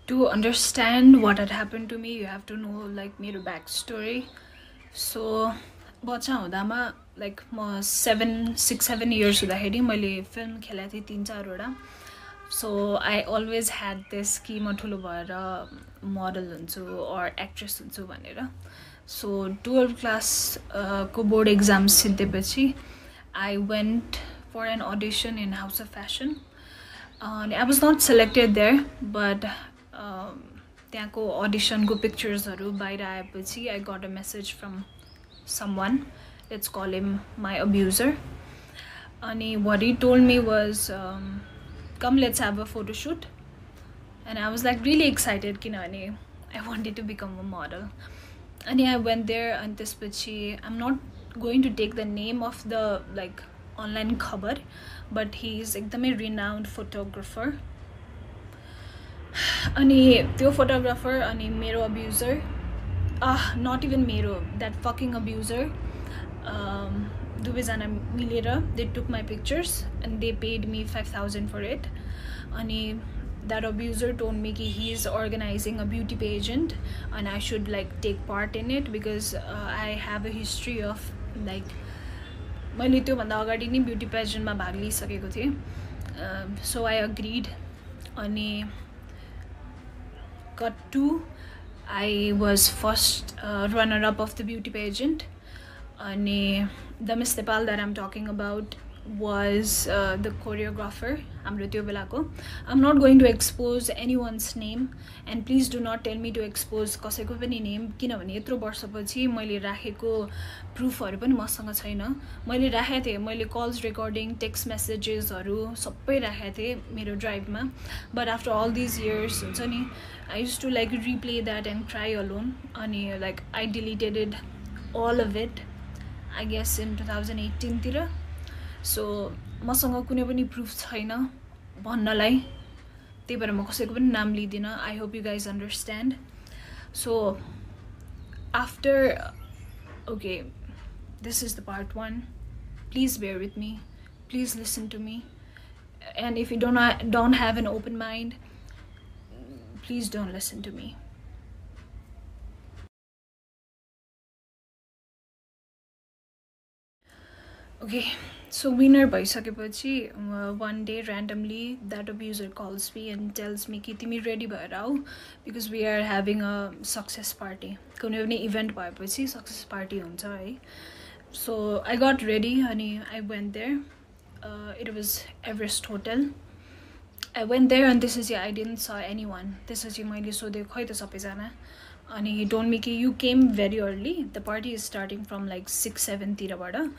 To understand what had happened to me, you have to know like मेरो backstory. So बच्चा हुँदामा like म 6-7 years हुँदाखेरि मैले film खेलेको थिएँ 3-4 So I always had this कि म ठुलो भएर model हुन्छु or actress हुन्छु भनेर. So 12th class को board exams सिद्धिएपछि I went for an audition in House of Fashion. I was not selected there, but त्यहाँको auditionको picturesहरू बाहिर आएपछि I got a message from someone. Let's call him my abuser. And what he told me was, come, let's have a photo shoot. And I was like really excited किनभने I wanted to become a model. And I went there and त्यसपछि I'm not going to take the name of the like online खबर, but he is एकदमै renowned photographer. अनि त्यो photographer अनि मेरो abuser, not even मेरो, that fucking abuser, दुवैजना मिलेर they took my pictures and they paid me 5,000 for it. अनि that abuser told me कि he is organizing a beauty pageant and I should like take part in it because I have a history of like मैले त्योभन्दा अगाडि नै beauty पेजेन्टमा भाग लिइसकेको थिएँ. So I agreed. अनि cut to I was first runner-up of the beauty pageant. And the Miss Nepal that I'm talking about was the choreographer. I'm not going to expose anyone's name, and please do not tell me to expose कसैको पनि name किनभने यत्रो वर्षपछि मैले राखेको प्रुफहरु पनि मसँग छैन. मैले राखेको थिएँ, मैले calls recording, text messagesहरु सबै राखेको थिएँ मेरो driveमा. But after all these years हुन्छ नि, I used to like replay that and cry alone. अनि like I deleted it, all of it, I guess in 2018 तिर. So मसँग कुनै पनि proof छैन भन्नलाई, त्यही भएर म कसैको पनि नाम लिदिन. I hope you guys understand. So after, okay, this is the part 1. Please bear with me, please listen to me, and if you don't have an open mind, please don't listen to me. Okay, so winner भइसकेपछि one day randomly that abuser calls me and tells me कि तिमी ready भएर आऊ because we are having a success party. कुनै पनि event भएपछि success party हुन्छ है. So I got ready and I went there. It was Everest Hotel. I went there and this is I didn't saw anyone. This is मैले सोधेँ खै त सबैजना. And he told me कि you came very early. The party is starting from like 6-7 तिरबाट.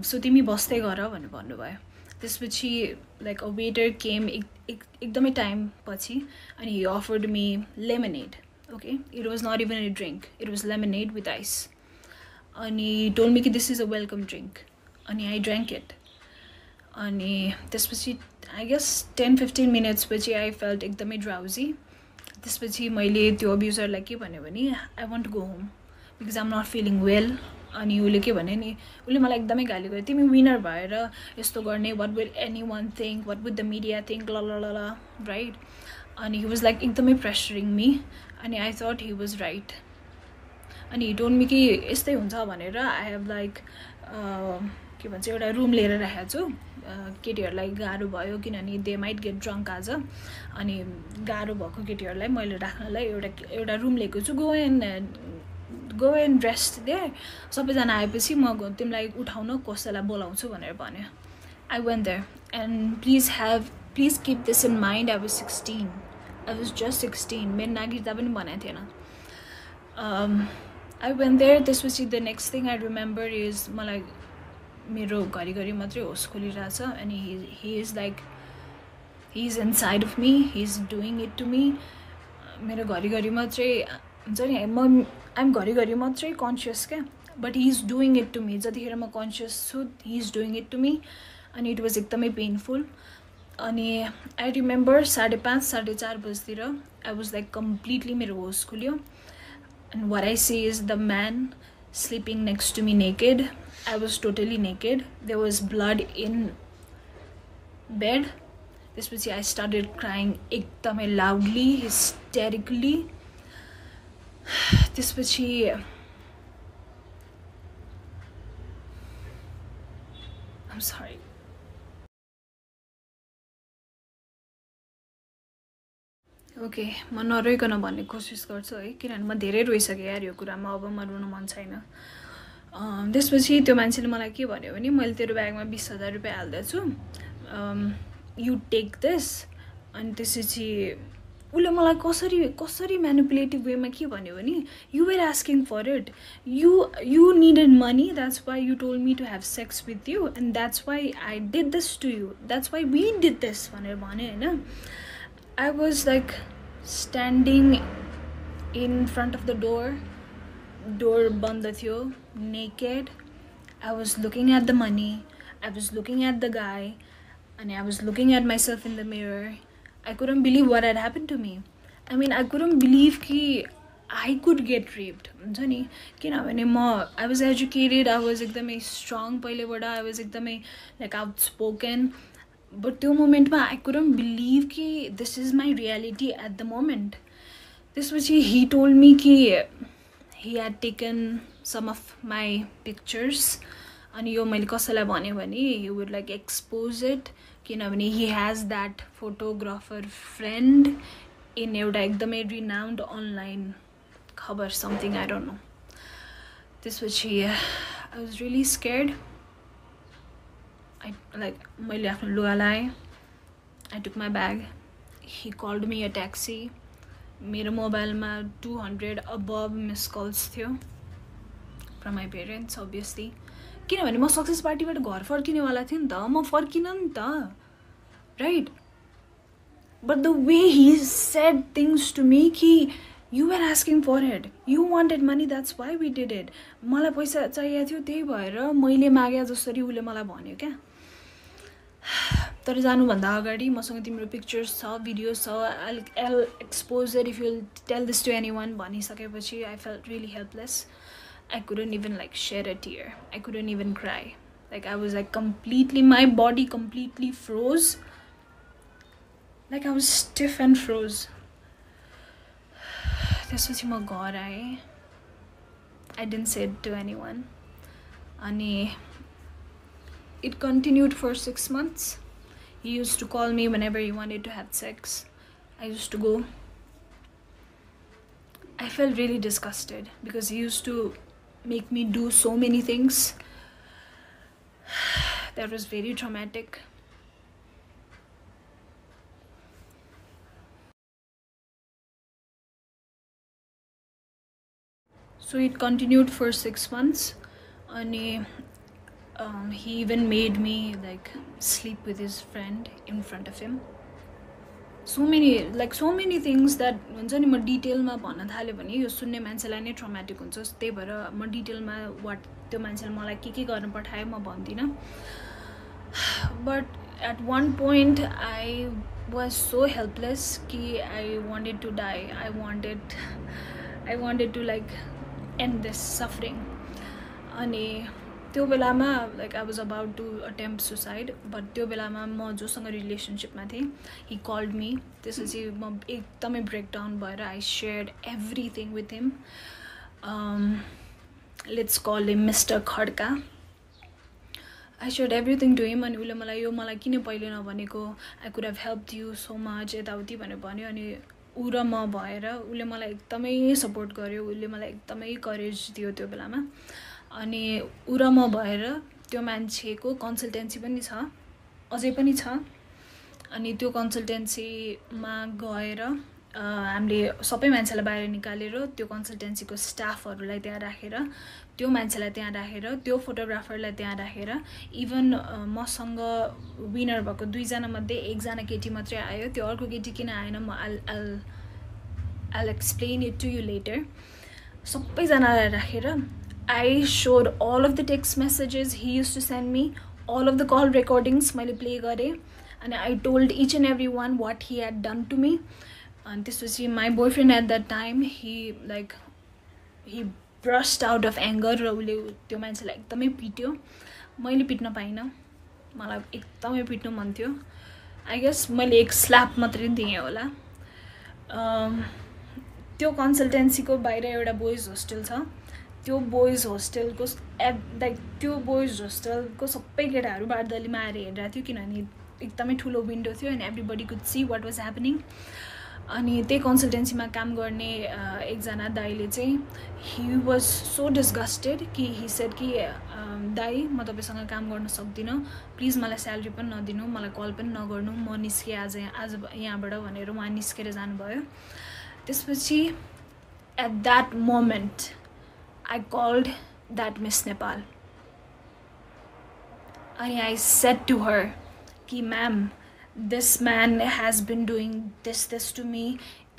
So तिमी बस्दै गर भनेर भन्नुभयो. त्यसपछि like a waiter came एकदमै time पछि and he offered me lemonade. Okay, it was not even a drink. It was lemonade with ice. And he told me कि this is a welcome drink. And I drank it. And त्यसपछि I guess 10-15 minutes पछि I felt एकदमै drowsy. त्यसपछि मैले त्यो अब्युजरलाई के भन्यो भने I want to go home because I'm not feeling well. अनि उले के भन्यो नि, उले मलाई एकदमै गाली गर्यो, तिमी विनर भएर यस्तो गर्ने, what will anyone think, what would the media think, la la la la, right? अनि he was like एकदमै pressuring me. अनि I thought he was right. अनि he told me कि यस्तै हुन्छ भनेर I have like के भन्छ एउटा रुम लिएर राखेको छु. केटीहरुलाई गाह्रो भयो किनभने they might get drunk आज. अनि गाह्रो भएको केटीहरुलाई मैले राख्नलाई एउटा रुम लिएको छु. go and rest there. सबैजना आएपछि म तिमीलाई उठाउन कसैलाई बोलाउँछु भनेर भन्यो. I went there and please keep this in mind. I was 16. I was just 16. मेरो नागरिकता पनि बनाएको थिएन. I went there. त्यसपछि the next thing I remember is मलाई मेरो घरिघरि मात्रै होस खोलिरहेछ and he is like he's inside of me, he's doing it to me. मेरो घरिघरि मात्रै हुन्छ नि, I'm घरिघरि मात्रै conscious क्या, but he's doing it to me. जतिखेर म conscious छु he's doing it to me and it was एकदमै painful. अनि I remember 5:30-4:30 बजेतिर I was like completely मेरो होस खुल्यो and what I see is the man sleeping next to me naked. I was totally naked. There was blood in bed. त्यसपछि I started crying एकदमै loudly, hysterically. त्यसपछि I'm sorry. Okay म नरोइकन भन्ने कोसिस गर्छु है, किनभने म धेरै रोइसकेँ यार यो कुरामा, अब म रुन मन छैन। त्यसपछि त्यो मान्छेले मलाई के भन्यो भने मैले तेरो ब्यागमा 20,000 रुपियाँ हाल्दैछु, यु टेक दिस। अनि त्यसपछि उसले मलाई कसरी म्यानिपुलेटिभ वेमा के भन्यो भने you were asking for it, you needed money, that's why you told me to have sex with you and that's why I did this to you, that's why we did this भनेर भन्यो होइन। I was like standing in front of the door band थियो, naked. I was looking at the money, I was looking at the guy, and I was looking at myself in the mirror. I couldn't believe what had happened to me. I mean, I couldn't believe कि I could get raped. हुन्छ नि, किनभने I was educated, I was एकदमै strong पहिलेबाट, I was एकदमै like outspoken. But त्यो मोमेन्टमा I couldn't believe कि this is my reality at the moment. त्यसपछि he told me कि he had taken some of my pictures अनि यो मैले कसैलाई भने भने he would like expose it, किनभने he has that photographer friend in एउटा एकदमै renowned online खबर something, I don't know. त्यसपछि I was really scared. मैले आफ्नो लुगा लाएँ, I took my bag, he called me a taxi. मेरो मोबाइलमा 200 above missed calls थियो from my parents obviously, किनभने म सक्सेस पार्टीबाट घर फर्किनेवाला थिएँ नि त, म फर्किन नि त, right? But the way he said things to me कि you were asking for it, you wanted money, that's why we did it, मलाई पैसा चाहिएको थियो त्यही भएर मैले मागे जसरी उसले मलाई भन्यो क्या। तर जानुभन्दा अगाडि मसँग तिम्रो पिक्चर्स छ, भिडियोज छ, I'll expose it if you'll tell this to anyone भनिसकेपछि I felt really helpless. I couldn't even like shed a tear, I couldn't even cry, like I was like completely, my body completely froze, like I was stiff and froze. त्यसपछि म घर आएँ, I didn't say it to anyone. अनि it continued for 6 months. He used to call me whenever he wanted to have sex. I used to go. I felt really disgusted because he used to make me do so many things that was very traumatic. So it continued for 6 months. And he even made me like sleep with his friend in front of him. So many things that हुन्छ नि म डिटेलमा भन्न थाल्यो भने यो सुन्ने मान्छेलाई नै ट्रमाटिक हुन्छ, त्यही भएर म डिटेलमा वाट त्यो मान्छेले मलाई के गर्न पठायो म भन्दिनँ। But at one point I was so helpless कि I wanted to die. I wanted to like end this suffering. अनि त्यो बेलामा like I was about to attempt suicide, but त्यो बेलामा म जोसँग रिलेसनशिपमा थिएँ, he called me. त्यसपछि म एकदमै ब्रेकडाउन भएर I shared everything with him. Let's call him Mr. Khadka. I shared everything to him. अनि उसले मलाई यो मलाई किन पहिले नभनेको, I could have helped you so much यताउति भनेर भन्यो। अनि ऊ र म भएर उसले मलाई एकदमै सपोर्ट गर्यो, उसले मलाई एकदमै करेज दियो त्यो बेलामा। अनि ऊ र म भएर त्यो मान्छेको कन्सल्टेन्सी पनि छ, अझै पनि छ। अनि त्यो कन्सल्टेन्सीमा गएर हामीले सबै मान्छेलाई बाहिर निकालेर त्यो कन्सल्टेन्सीको स्टाफहरूलाई त्यहाँ राखेर, त्यो मान्छेलाई त्यहाँ राखेर, त्यो फोटोग्राफरलाई त्यहाँ राखेर, इभन मसँग विनर भएको 2 जना मध्ये 1 जना केटी मात्रै आयो, त्यो अर्को केटी किन आएन म I'll explain it to you later. सबैजनालाई राखेर I showed all of the text messages he used to send me, all of the call recordings मैले play गरेँ, and I told each and every one what he had done to me. And त्यसपछि my boyfriend at that time, he brushed out of anger र उसले त्यो मान्छेलाई एकदमै पिट्यो। मैले पिट्न पाइनँ, मलाई एकदमै पिट्नु मन थियो। आई गेस मैले एक स्ल्याप मात्रै दिएँ होला। त्यो कन्सल्टेन्सीको बाहिर एउटा बोइज होस्टेल छ। त्यो बोइज होस्टेलको लाइक त्यो बोइज होस्टेलको सबै केटाहरू बारदलीमा आएर हेरिरहेको थियो, किनभने एकदमै ठुलो विन्डो थियो and everybody could see what was happening. अनि त्यही कन्सल्टेन्सीमा काम गर्ने एकजना दाइले चाहिँ ही वाज सो डिस्गस्टेड कि ही सेड कि दाइ म तपाईँसँग काम गर्न सक्दिनँ, प्लिज मलाई स्यालेरी पनि नदिनु, मलाई कल पनि नगर्नु, म निस्केँ आज यहाँबाट भनेर उहाँ निस्केर जानुभयो। त्यसपछि at that moment I called that Miss Nepal. And I said to her, ki ma'am, this man has been doing this to me.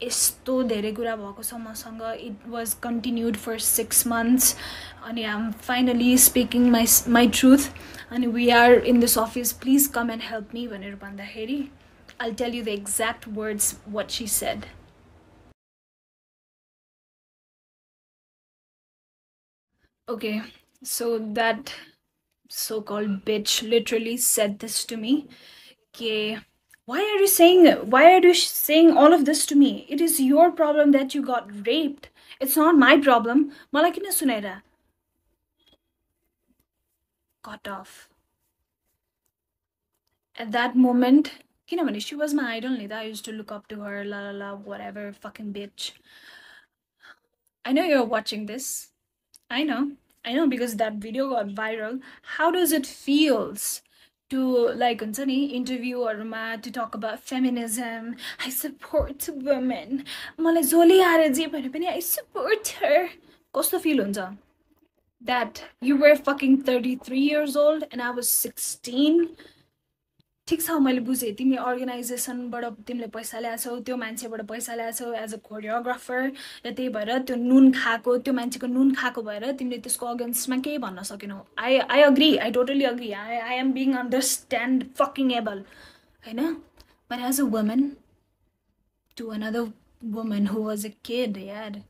Isto dhere kura bhako cha masanga. It was continued for 6 months. And I'm finally speaking my truth. And we are in this office. Please come and help me. Bhanera bhandakheri, I'll tell you the exact words what she said. Okay, so that so-called bitch literally said this to me. Okay, why are you saying all of this to me? It is your problem that you got raped. It's not my problem. Malai kina sunaira? Got off. At that moment, kinabhane she was my idol nida. I used to look up to her, la la la, whatever, fucking bitch. I know you're watching this. I know because that video got viral. How does it feels to like interview to talk about feminism? I support women. Malai zoli aare je bhane pani I support her. Kasto feel huncha? That you were fucking 33 years old and I was 16. ठिक छ मैले बुझेँ तिमी अर्गनाइजेसनबाट तिमीले पैसा ल्याछौ, त्यो मान्छेबाट पैसा ल्याछौ एज अ कोरियोग्राफर, र त्यही भएर त्यो नुन खाएको त्यो मान्छेको नुन खाएको भएर तिमीले त्यसको अगेन्स्टमा केही भन्न सकेनौ। I agree, I totally agree, I am being understand fucking able होइन। But as a woman to another woman who was a kid, यार,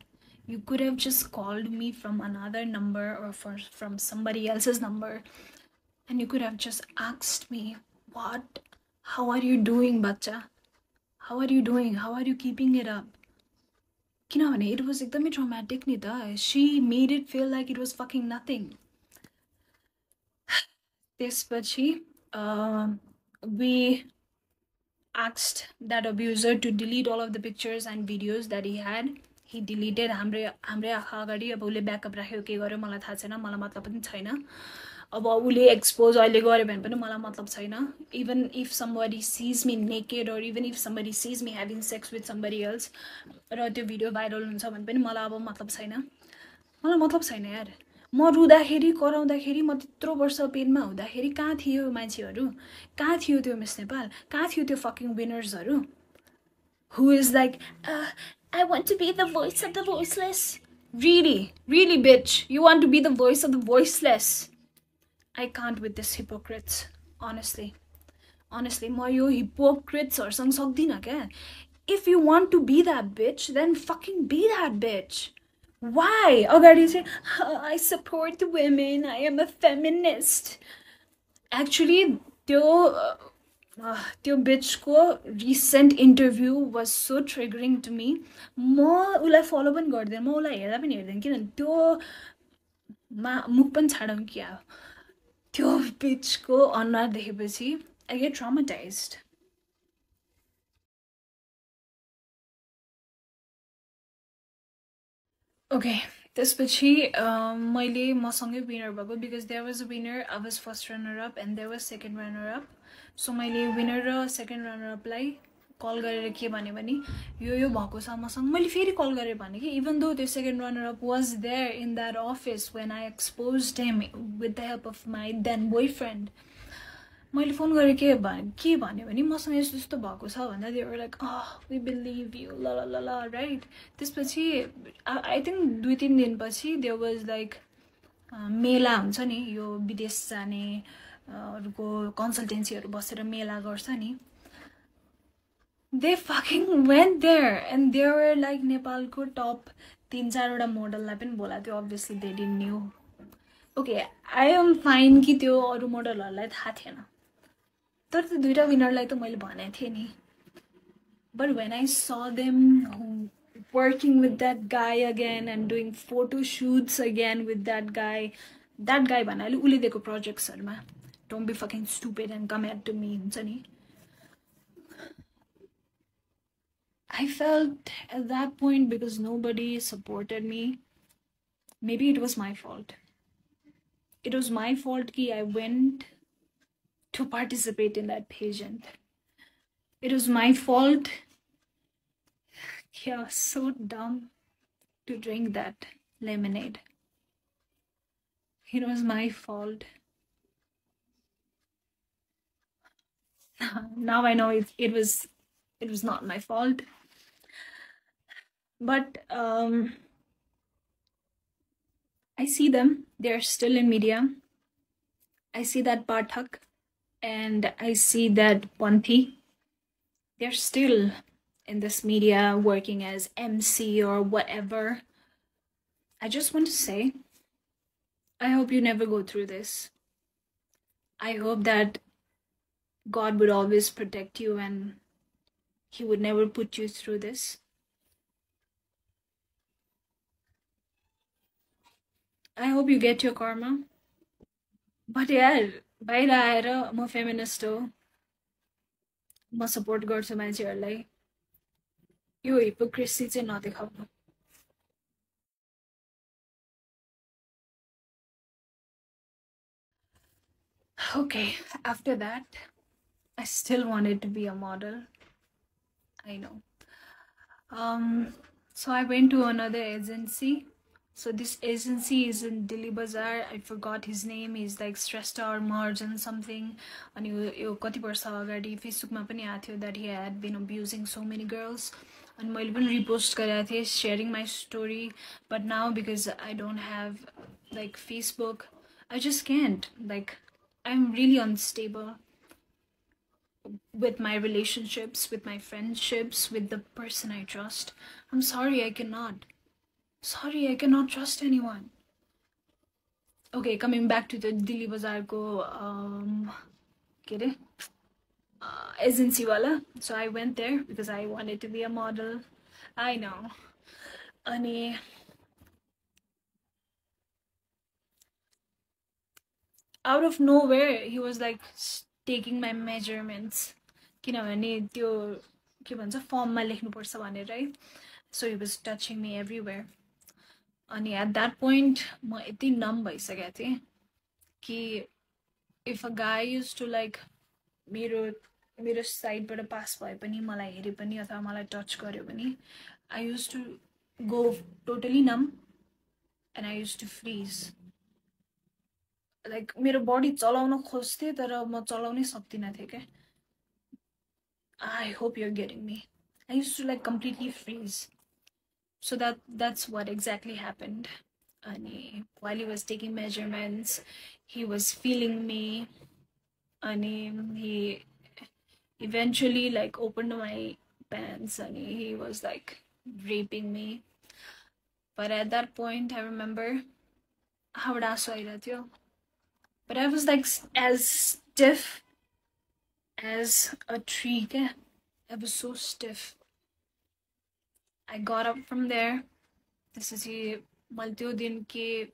you could have just called me from another number or from somebody else's number and you could have just asked me, what, how are you doing, bacha? How are you doing? How are you keeping it up? Kinabhane it was ekdamai traumatic ni ta. She made it feel like it was fucking nothing. त्यसपछि we asked that abuser to delete all of the pictures and videos that he had. He deleted हाम्रै आँखा अगाडि। अब उसले backup राख्यो के गर्यो मलाई थाहा छैन, मलाई मतलब पनि छैन। अब उसले एक्सपोज अहिले गर्यो भने पनि मलाई मतलब छैन। Even if somebody sees me naked or even if somebody sees me having sex with somebody else र त्यो भिडियो भाइरल हुन्छ भने पनि मलाई अब मतलब छैन। मलाई मतलब छैन यार। म रुँदाखेरि कराउँदाखेरि म त्यत्रो वर्ष पेनमा हुँदाखेरि कहाँ थियो मान्छेहरू? कहाँ थियो त्यो मिस नेपाल? कहाँ थियो त्यो fucking विनर्सहरू? Who is like, I want to be the voice of the voiceless. Really, really, bitch, you want to be the voice of the voiceless? I can't with this hypocrites, honestly. Honestly, म यो hypocrites-हरुसँग सक्दिनँ क्या। If you want to be that bitch, then fucking be that bitch. Why? अगाडि चाहिँ I support women, I am a feminist. Actually, त्यो बिचको recent interview was so triggering to me. म उसलाई फलो पनि गर्दैन, म उसलाई हेर्दा पनि हेर्दैन, किनभने त्यो मुख पनि छाडौँ क्या। त्यो बिचको अनुहार देखेपछि आई गेट ट्रमाटाइज्ड। ओके, त्यसपछि मैले मसँगै विनर भएको, because there was a winner, I was first runner up and there was second runner up. So मैले विनर र सेकेन्ड रनर अपलाई कल गरेर के भने यो भएको छ मसँग। मैले फेरि कल गरेर भने कि इभन दो त्यो second runner up was there in that office when I exposed him with the help of my then boyfriend. मैले फोन गरेँ के भन्यो भने मसँग यस्तो यस्तो भएको छ भन्दा they were like we believe you ल ल ल ल राइट। त्यसपछि आई थिङ्क 2-3 दिनपछि देयर वाज लाइक मेला हुन्छ नि, यो विदेश जाने अरूको कन्सल्टेन्सीहरू बसेर मेला गर्छ नि। They fucking went there and they were like नेपालको टप 3-4वटा मोडललाई पनि बोलाएको थियो। Obviously they didn't knew. Okay, I am fine कि त्यो अरू मोडलहरूलाई थाहा थिएन, तर त्यो दुईटा विनरलाई त मैले भनेको थिएँ नि. But when I saw them working with that guy again and doing photo shoots again with that guy भन्नाले उसले दिएको प्रोजेक्ट्सहरुमा, don't be fucking stupid and come at to me हुन्छ नि. I felt at that point, because nobody supported me, maybe it was my fault. It was my fault that I went to participate in that pageant. It was my fault. Yeah, so dumb to drink that lemonade. It was my fault. Now I know it was not my fault. But I see them. They're still in media. I see that Pathak and I see that Panthi. They're still in this media working as MC or whatever. I just want to say, I hope you never go through this. I hope that God would always protect you and He would never put you through this. I hope you get your karma. But yeah, बाहिर आएर म feminist हो, म support गर्छु मान्छेहरूलाई, यो hypocrisy चाहिँ नदेखाउनु. Okay, after that, I still wanted to be a model. I know. So I went to another agency. So this agency is in Delhi Bazaar. I forgot his name. He's like Shrestha or Marjan something. And you kati barsa agadi Facebook ma pani aएको थियो that he had been abusing so many girls. And मैले पनि repost गरेको थिएँ sharing my story. But now because I don't have like Facebook, I just can't. Like I'm really unstable with my relationships, with my friendships, with the person I trust. I'm sorry, I cannot. Sorry, I cannot trust anyone. Okay, coming back to the Delhi Bazaar ko agency wala. So I went there because I wanted to be a model. I know. Ani out of nowhere, he was like taking my measurements. किनभने त्यो के भन्छ फर्ममा लेख्नुपर्छ भनेर है. So he was touching me everywhere. And at that point, म यति numb भइसकेको थिएँ कि if a guy used to like मेरो साइडबाट पास भए पनि, मलाई हेरे पनि अथवा मलाई टच गर्यो पनि, I used to go totally numb and I used to freeze. Like मेरो body चलाउन खोज्थे तर म चलाउनै सक्दिनँ थिएँ के. I hope you're getting me. I used to like completely freeze. So that's what exactly happened. And while he was taking measurements, he was feeling me, and he eventually like opened my pants and he was like raping me. But at that point, I remember how but I was like as stiff as a tree. I was so stiff. I got up from there. This is he maltyo din ke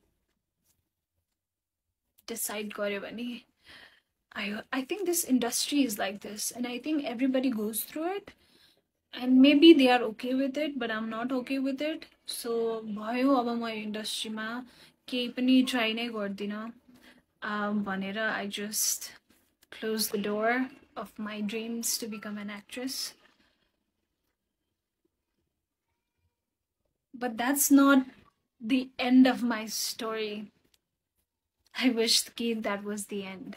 decide garyo bhane. I think this industry is like this, and I think everybody goes through it, and maybe they are okay with it, but I'm not okay with it. So bhayo aba ma industry ma kehi pani try nai gardina bhanera I just closed the door of my dreams to become an actress. But that's not the end of my story. I wished that was the end,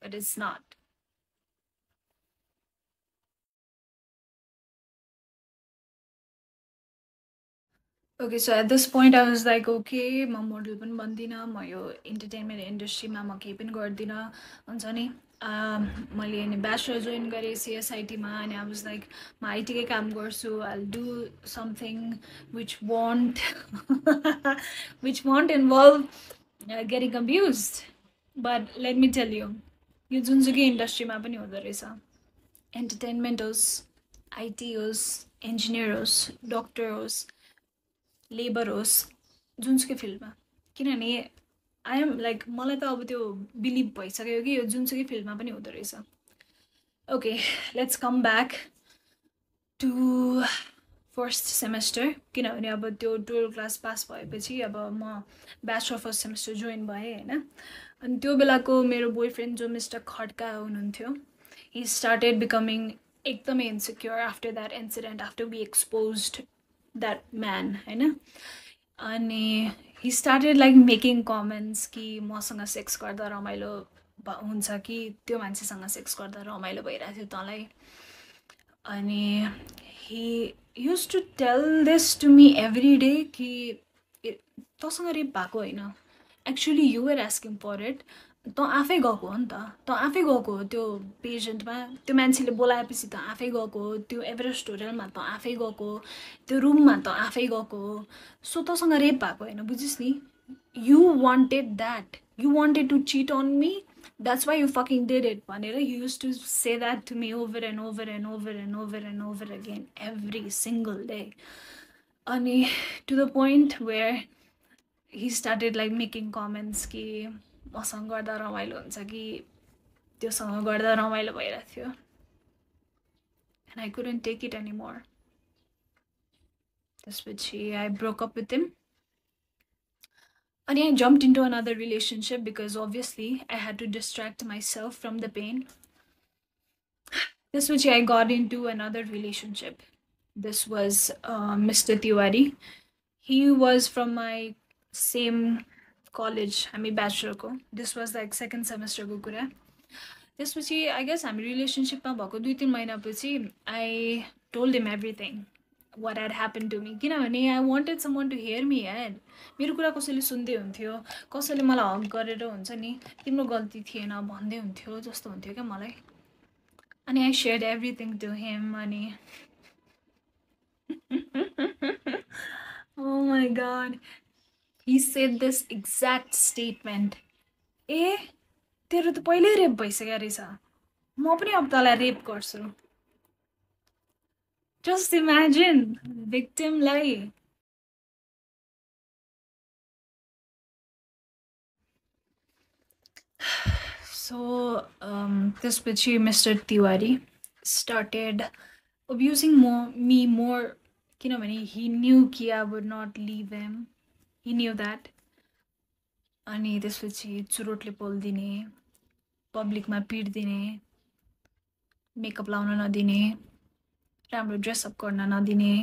but it's not. Okay, so at this point I was like, okay, ma model पनि बन्दिनँ, म यो entertainment industry मा म केही पनि गर्दिनँ हुन्छ नि. मैले नि bachelor join गरेँ CSIT मा, and I was like, म IT कै काम गर्छु, I'll do something which won't which won't involve getting abused. But let me tell you, यो जुनसुकै इन्डस्ट्रीमा पनि हुँदो रहेछ, एन्टरटेनमेन्ट होस्, आइटी होस्, इन्जिनियर होस्, डक्टर होस्, लेबर होस्, जुनसुकै फिल्डमा। किनभने आई एम लाइक मलाई त अब त्यो बिलिभ भइसक्यो कि यो जुनसुकै फिल्डमा पनि हुँदो रहेछ। Okay, let's come back to first semester. किनभने अब त्यो 12 क्लास पास भएपछि अब म ब्याचलर फर्स्ट सेमेस्टर जोइन भएँ होइन। अनि त्यो बेलाको मेरो बोयफ्रेन्ड जो मिस्टर खड्का हुनुहुन्थ्यो, he started becoming एकदमै insecure after that incident, after we exposed that man होइन। अनि he started like making comments कि मसँग सेक्स गर्दा रमाइलो हुन्छ कि त्यो मान्छेसँग सेक्स गर्दा रमाइलो भइरहेको थियो तँलाई। अनि he used to tell this to me every day कि तँसँग रेप भएको होइन, actually you were asking for it, तँ आफै गएको हो नि त, तँ आफै गएको हो त्यो पेजेन्टमा, त्यो मान्छेले बोलाएपछि तँ आफै गएको हो, त्यो एभरेस्ट होटलमा तँ आफै गएको हो, त्यो रुममा तँ आफै गएको हो, सो तँसँग रेप भएको होइन, बुझिस् नि। You wanted that, you wanted to cheat on me, that's why you fucking did it भनेर you use to say that to me over and over and over and over and over again every single day. अनि to the point where he started like making comments कि मसँग गर्दा रमाइलो हुन्छ कि त्योसँग गर्दा रमाइलो भइरहेको थियो। And I couldn't take it anymore. त्यसपछि I broke up with him. And I jumped into another relationship because obviously I had to distract myself from the pain. त्यसपछि I got into another relationship. This was Mr. Tiwari. He was from my same college, हामी ब्याचलरको। This was like second सेमेस्टरको कुरा। त्यसपछि I guess हामी रिलेसनसिपमा भएको 2-3 महिनापछि I told him everything what had happen to me. किनभने I wanted someone to hear me यार। मेरो कुरा कसैले सुन्दै हुन्थ्यो, कसैले मलाई हक गरेर हुन्छ नि तिम्रो गल्ती थिएन भन्दै हुन्थ्यो जस्तो हुन्थ्यो क्या मलाई। अनि आई सेयर्ड एभ्रिथिङ टु हिम। अनि oh my god, he said this exact statement, ए तेरो त पहिल्यै रेप भइसक्यो रहेछ, म पनि अब तँलाई रेप गर्छु। जस्ट इमेजिन भिक्टिमलाई। सो त्यसपछि mister Tiwari started abusing me more, किनभने he knew कि I would not leave him, he knew that. अनि त्यसपछि चुरोटले पोलिदिने, पब्लिकमा पिट्दिने, मेकअप लाउन नदिने, राम्रो ड्रेसअप गर्न नदिने।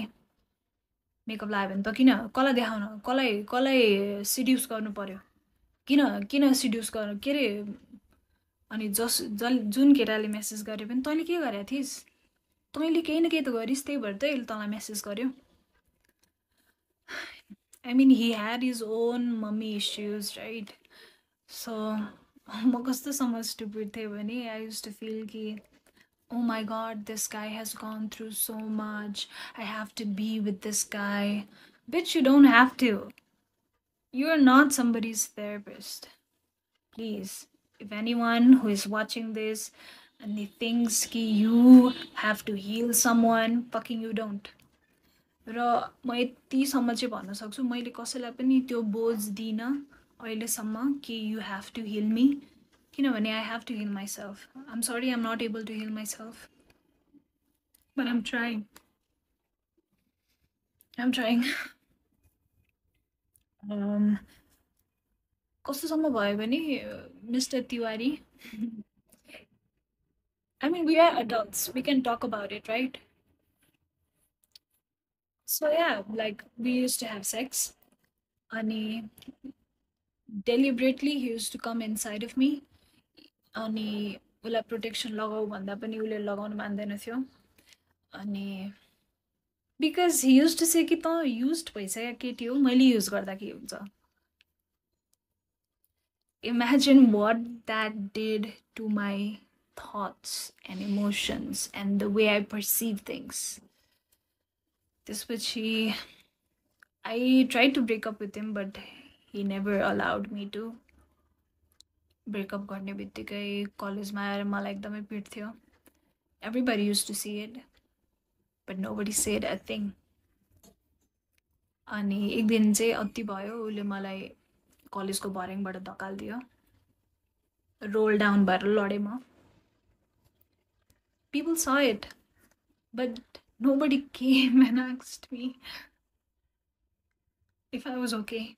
मेकअप लगायो भने त किन, कसलाई देखाउन, कसलाई सिड्युस गर्नु पर्यो, किन सिड्युस गर्नु, के अरे। अनि जुन केटाले मेसेज गरे पनि तैँले के गरेको थिइस्, तैँले केही न केही त गरिस्, त्यही भएर त यसले तँलाई मेसेज गर्यो। I mean, he had his own mummy issues, right? So म कस्तोसम्म स्टुपिड थिएँ भने I used to feel कि oh my god, this guy has gone through so much, I have to be with this guy. Bitch, you don't have to. You are not somebody's therapist. Please, if anyone who is watching this and he thinks कि you have to heal someone, fucking you don't. र म यतिसम्म चाहिँ भन्न सक्छु, मैले कसैलाई पनि त्यो बोझ दिइनँ अहिलेसम्म कि you have to heal me, किनभने I have to heal myself. I'm sorry, I'm not able to heal myself, but I'm trying. कस्तोसम्म भयो भने mister Tiwari, I mean, we are adults, we can talk about it, right? So yeah, like we used to have sex. Ani deliberately he used to come inside of me. Ani उसलाई protection लगाऊ भन्दा पनि उसले लगाउन मान्दैन थियो। अनि because he use to say कि त युज्ड भइसक्यो केटी हो, मैले युज गर्दा के हुन्छ। Imagine what that did to my thoughts and emotions and the way I perceive things. त्यसपछि I tried to break up with him, but he never allowed me to. Breakup गर्ने बित्तिकै कलेजमा आएर मलाई एकदमै पिट्थ्यो. Everybody used to see it, but nobody said a thing. अनि एक दिन चाहिँ अति भयो, उसले मलाई कलेजको भर्याङबाट धकालिदियो. रोल डाउन भएर लडेँ म. People saw it, but nobody came and asked me if I was okay.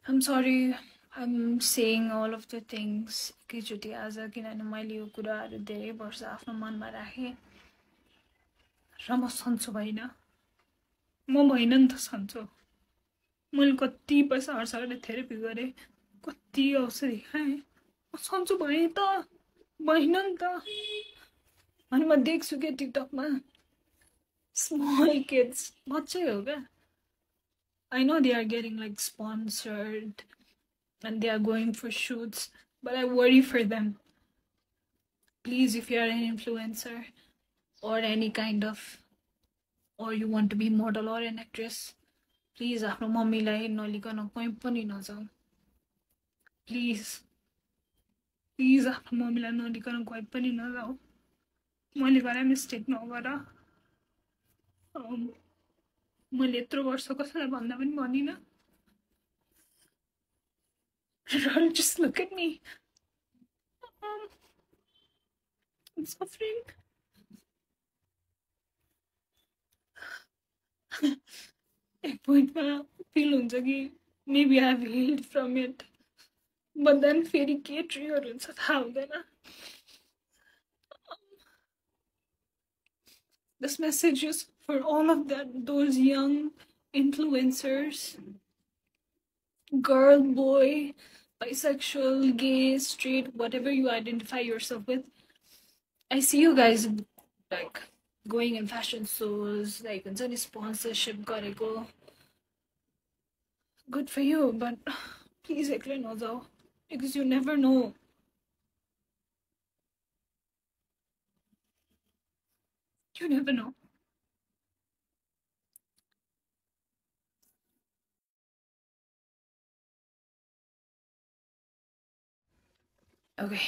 I'm sorry. I'm saying all of the things एकैचोटि आज, किनभने मैले यो कुराहरू धेरै वर्ष आफ्नो मनमा राखेँ र म सन्चो भइनँ. म भइन नि त सन्चो. मैले कति पैसा खर्च गरेर थेरेपी गरेँ, कति औषधि खाएँ, म सन्चो भएँ त भइन नि त. अनि म देख्छु क्या टिकटकमा स्मल किड्स, बच्चै हो क्या. I know they are getting like sponsored and they are going for shoots, but I worry for them. Please, if you are an influencer or any kind of, or you want to be model or an actress, please आफ्नो मम्मीलाई नलिकन कहीँ पनि नजाऊ. Please please आफ्नो मम्मीलाई नलिकन कहीँ पनि नजाऊ. मैले गरे मिस्टेक नगर. मैले यत्रो वर्ष कसैलाई भन्दा पनि भनिनँ. Just look at me. I'm suffering. एक पोइन्टमा फिल हुन्छ कि maybe I have healed from it, but then फेरि के ट्रिगर हुन्छ थाहा हुँदैन. This message is for all of those young influencers, girl, boy, bisexual, gay, straight, whatever you identify yourself with. I see you guys like going in fashion shows, like in any sponsorship gareko. Good for you, but please एक्लै नजाऊ, because you never know. You never know. Okay,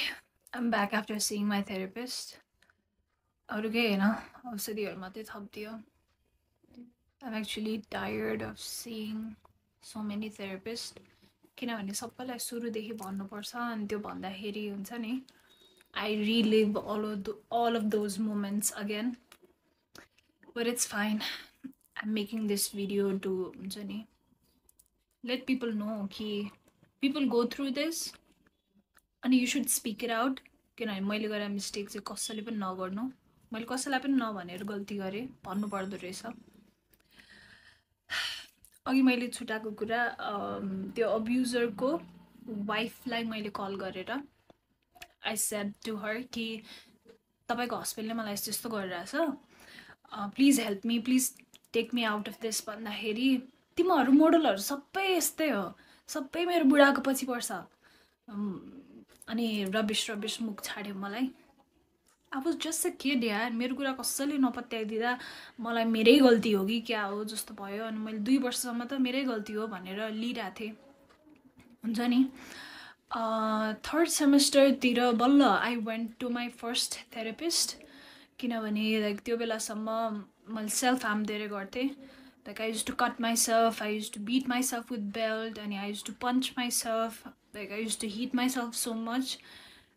I'm back after seeing my therapist. अरू केही होइन, औषधिहरू मात्रै थपिदियो. I'm actually tired of seeing so many therapists. किनभने सबैलाई सुरुदेखि भन्नुपर्छ अनि त्यो भन्दाखेरि हुन्छ नि, I relive all of those moments again. But it's fine. I'm making this video to हुन्छ नि, let people know कि people go through this and you should speak it out. किनभने मैले गरेर मिस्टेक चाहिँ कसैले पनि नगर्नु. मैले कसैलाई पनि नभनेर गल्ती गरेँ, भन्नु पर्दो रहेछ. अघि मैले छुटाएको कुरा, त्यो अब्युजरको वाइफलाई मैले कल गरेर I said to her कि तपाईँको हस्बेन्डले मलाई यस्तो गरिरहेछ, please help me, please take me out of this भन्दाखेरि तिमीहरू मोडलहरू सबै यस्तै हो, सबै मेरो बुढाको पछि पर्छ. अनि रबिश मुख छाड्यो मलाई. I was just a kid यार, मेरो कुरा कसैले नपत्याइदिँदा मलाई मेरै गल्ती हो कि क्या हो जस्तो भयो. अनि मैले 2 वर्षसम्म त मेरै गल्ती हो भनेर लिइरहेको थिएँ, हुन्छ नि. थर्ड सेमेस्टरतिर बल्ल I went to my first therapist. किनभने लाइक त्यो बेलासम्म मैले सेल्फ हार्म धेरै गर्थेँ. Like I used to cut myself, I used to beat myself with belt, and I used to punch myself. Like I used to hit myself so much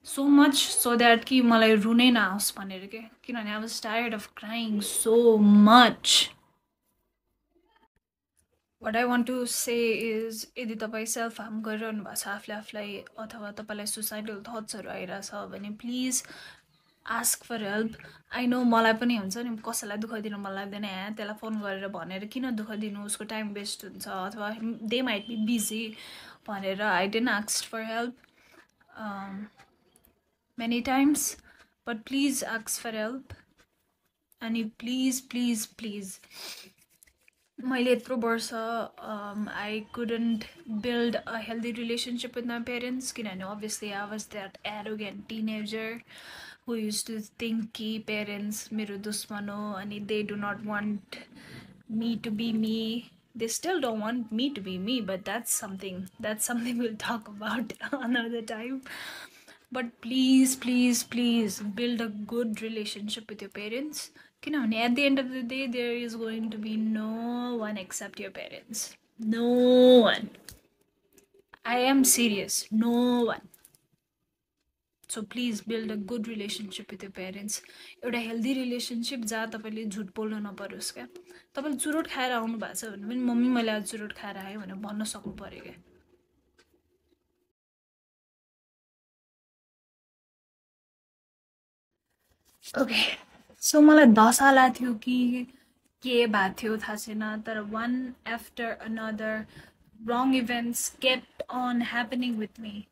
so that कि मलाई रुनै नआओस् भनेर के. किनभने I was tired of crying so much. What I want to say is यदि तपाईँ self harm गरिरहनु भएको छ आफूलाई अथवा तपाईँलाई सुसाइडल थट्सहरू आइरहेछ भने please ask for help. I know मलाई पनि हुन्छ नि, कसैलाई दुःख दिनु मन लाग्दैन, त्यसलाई फोन गरेर भनेर किन दुःख दिनु, उसको टाइम वेस्ट हुन्छ, अथवा दे माइट बी बिजी भनेर I didn't ask for help many times. But please ask for help. अनि प्लिज प्लिज प्लिज मैले यत्रो वर्ष I couldn't build a healthy relationship with my parents. किनभने obviously I was that arrogant teenager who used to think कि parents मेरो दुश्मन हो अनि they do not want me to be me. They still don't want me to be me, but that's something we'll talk about another time. But please build a good relationship with your parents. किनभने at the end of the day there is going to be no one except your parents. No one. I am serious. No one. So please build a good relationship with your parents. एउटा healthy relationship जहाँ तपाईँले झुट बोल्नु नपरोस् क्या. तपाईँले चुरोट खाएर आउनु भएको छ भने पनि मम्मी मैले आज चुरोट खाएर आएँ भनेर भन्न सक्नु पर्यो क्या. ओके, सो मलाई दशा लाग्थ्यो थियो कि के भएको थियो थाहा छैन, तर one after another wrong events kept on happening with me.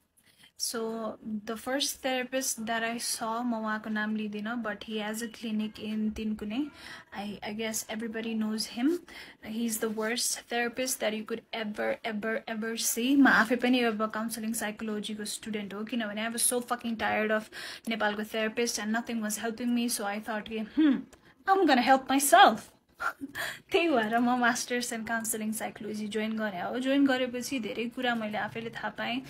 So the first therapist that I saw, म उहाँको नाम लिदिनँ, but he has a clinic in Tinkune. I guess everybody knows him. He's the worst therapist that you could ever see. म आफै पनि अब counseling psychology को student हो, किनभने I was so fucking tired of Nepalको therapist and nothing was helping me. So I thought, I'm gonna help myself. त्यही भएर म masters in counselling psychology join गरेँ हो. जोइन गरेपछि धेरै कुरा मैले आफैले थाहा पाएँ.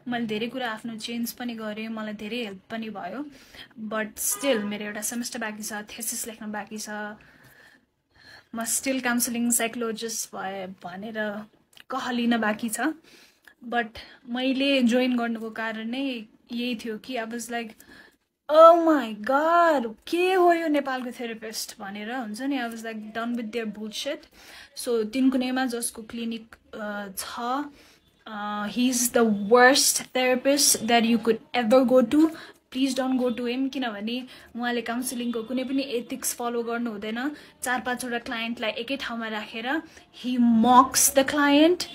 मैले धेरै कुरा आफ्नो चेन्ज पनि गरेँ, मलाई धेरै हेल्प पनि भयो. बट स्टिल मेरो एउटा सेमेस्टर बाँकी छ, थेसिस लेख्न बाँकी छ. म स्टिल काउन्सिलिङ साइकोलोजिस्ट भए भनेर कहलिन बाँकी छ. बट मैले जोइन गर्नुको कारण नै यही थियो कि I was like, oh my god, के हो यो नेपालको थेरापिस्ट भनेर हुन्छ नि. I was like done with their bullshit. So तिनकुनेमा जसको क्लिनिक छ, he is the worst therapist that you could ever go to. Please don't go to him, किनभने उहाँले काउन्सिलिङको कुनै पनि एथिक्स फलो गर्नु हुँदैन. 4-5 वटा क्लाइन्टलाई एकै ठाउँमा राखेर he mocks the client.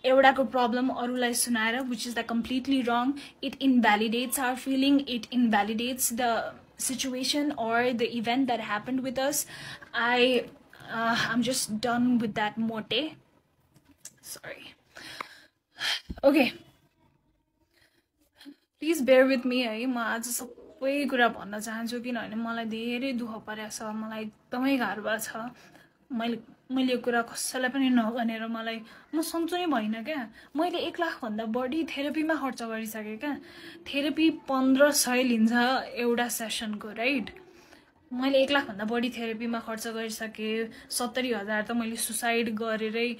एउटाको प्रब्लम अरूलाई सुनाएर, which is completely wrong. It invalidates our feeling. It invalidates the situation or the event that happened with us. I'm just done with that mote. Sorry. Okay. Please bear with me. म आज सबै कुरा भन्न चाहन्छु किनभने मलाई धेरै दुःख परेको छ. मलाई एकदमै गाह्रो भएको छ. मैले यो कुरा कसैलाई पनि नभनेर मलाई म सन्चो नै भइन क्या. मैले 1 लाख भन्दा बढी थेरापीमा खर्च गरिसकेँ क्या. थेरापी 1500 लिन्छ एउटा सेसनको, राइट. मैले 1 लाख भन्दा बढी थेरापीमा खर्च गरिसकेँ. 70,000 त मैले सुसाइड गरेरै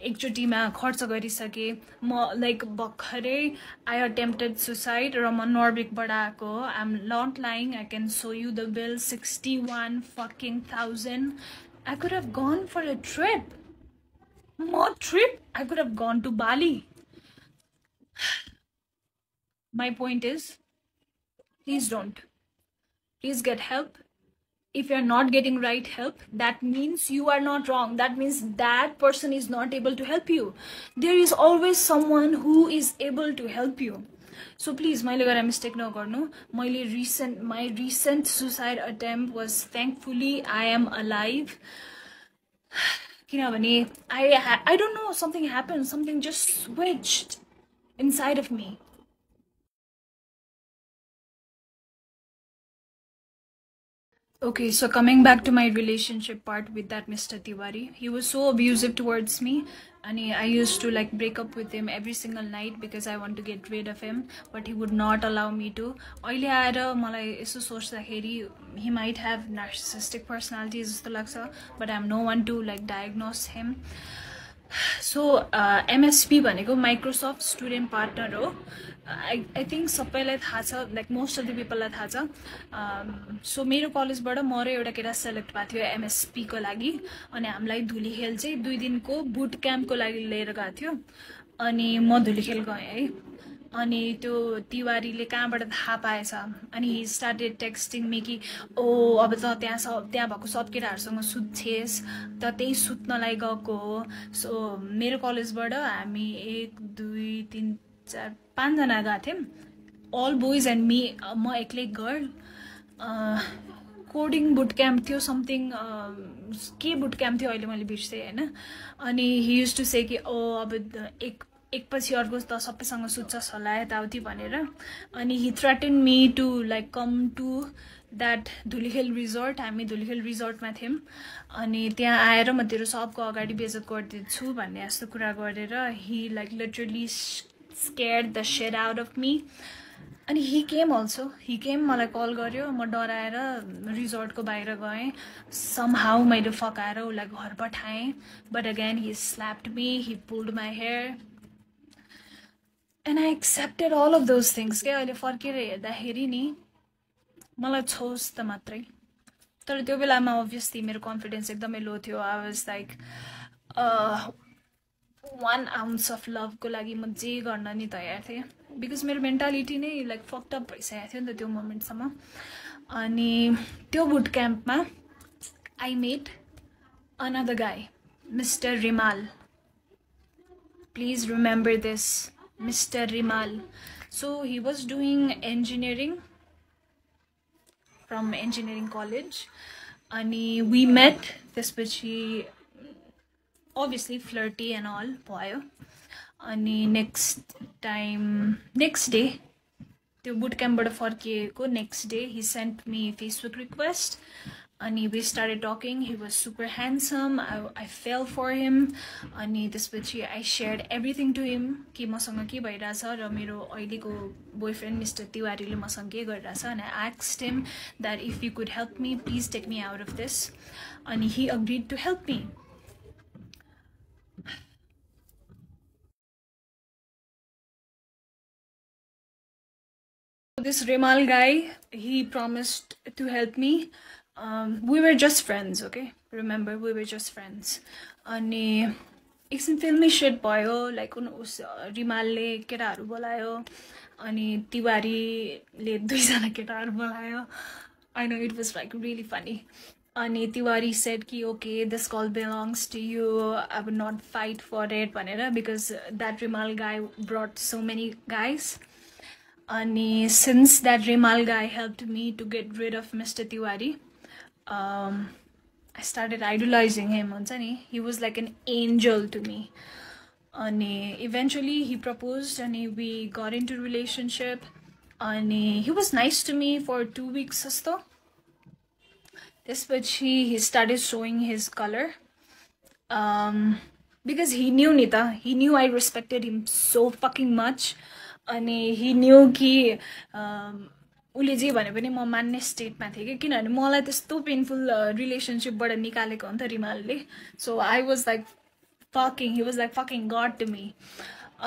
एकचोटिमा खर्च गरिसकेँ. म लाइक भर्खरै आई अटेम्प्टेड सुसाइड र म नर्बिकबाट आएको हो. I am not lying. I can show you the bill. 61,000. I could have gone for a trip. More trip. I could have gone to Bali. My point is, please don't. Please get help. If you're not getting right help, that means you are not wrong. That means that person is not able to help you. There is always someone who is able to help you. So please, मैले गरेर mistake नगर्नु. My recent suicide attempt was, thankfully I am alive. किनभने I don't know, something happened. Something just switched inside of me. Okay, so coming back to my relationship part with that Mr. Tiwari, he was so abusive towards me. And I used to like break up with him every single night because I want to get rid of him, but he would not allow me to. अहिले आएर मलाई यसो सोच्दाखेरि he might have narcissistic personality जस्तो लाग्छ, but I'm no one to like diagnose him. So MSP भनेको Microsoft Student Partner हो. I think सबैलाई थाहा छ, like most of the people लाई थाहा छ. So मेरो कलेजबाट म र एउटा केटा सेलेक्ट भएको थियो MSP को लागि. अनि हामीलाई धुलीखेल चाहिँ 2 दिनको बुट क्याम्पको लागि लिएर गएको थियो. अनि म धुलीखेल गएँ है. अनि त्यो तिवारीले कहाँबाट थाहा पाएछ. अनि he started texting me कि अब त त्यहाँ भएको सब केटाहरूसँग सुत्छेस् त, त्यही सुत्नलाई गएको हो. सो मेरो कलेजबाट हामी 1 2 3 4 5 जना गएको थियौँ. All boys and me. म एक्लै गर्ल. कोडिङ बुट क्याम्प थियो, समथिङ के बुट क्याम्प थियो अहिले मैले बिर्सेँ होइन. अनि ही युज टु से कि अब एकपछि अर्को त सबैसँग सुत्छस् होला यताउति भनेर अनि he threatened me to like come to that Dhulikhel resort हामी धुलिखेल रिजोर्टमा थियौँ अनि त्यहाँ आएर म तेरो सबको अगाडि बेइज्जत गरिदिन्छु भन्ने जस्तो कुरा गरेर he like literally scared the shit out of me and he came also मलाई कल गर्यो म डराएर रिजोर्टको बाहिर गएँ somehow मैले फकाएर उलाई घर पठाएँ but again he slapped me he pulled my hair and I accepted all of those things के अहिले फर्केर हेर्दाखेरि नि मलाई छोस् त मात्रै तर त्यो बेलामा obviously मेरो कन्फिडेन्स एकदमै लो थियो I was like 1 ounce of love को लागि म जे गर्न नि तयार थिएँ because मेरो मेन्टालिटी नै like fucked up भइसकेको थियो नि त त्यो मोमेन्टसम्म अनि त्यो boot क्याम्पमा I met another guy Mr. Rimal please remember this Mr. Rimal so he was doing engineering from engineering college अनि we met त्यसपछि obviously flirty and all भयो अनि next day त्यो boot camp बाट फर्किएको next day he sent me Facebook request अनि we started talking he was super handsome I fell for him अनि त्यसपछि I shared everything to him कि मसँग के भइराछ र मेरो अहिलेको boyfriend Mr. तिवारीले मसँग के गरिराछ and I asked him that if you could help me please take me out of this and he agreed to help me this Rimal guy he promised to help me we were just friends okay remember we were just friends अनि एकछिन फिल्मी shit भयो like उस रिमालले केटाहरू बोलायो अनि तिवारीले दुईजना केटाहरू बोलायो I know it was like really funny अनि तिवारी said कि okay this call belongs to you I would not fight for it भनेर because that Rimal guy brought so many guys and since that Rimal guy helped me to get rid of Mr. Tiwari I started idolizing him he was like an angel to me and eventually he proposed and we got into a relationship and he was nice to me for 2 weeks asto त्यसपछि he started showing his color because he knew I respected him so fucking much and he knew कि उले जे भने पनि म मान्ने स्टेटमा थिए कि किनभने मलाई त्यस्तो पेनफुल रिलेसनशिपबाट निकालेको हो नि त रिमालले so I was like fucking he was like fucking god to me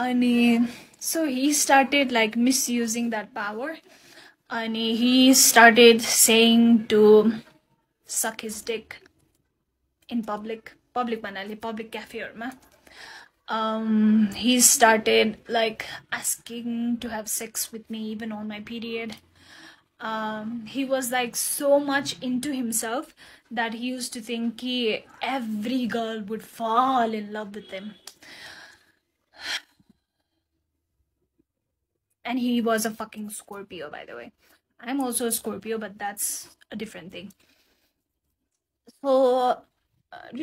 and so he started like misusing that power and he started saying to suck his dick in public भन्नाले public cafeहरूमा he started like asking to have sex with me even on my period he was like so much into himself that he used to think every girl would fall in love with him and he was a fucking Scorpio by the way I'm also a Scorpio but that's a different thing so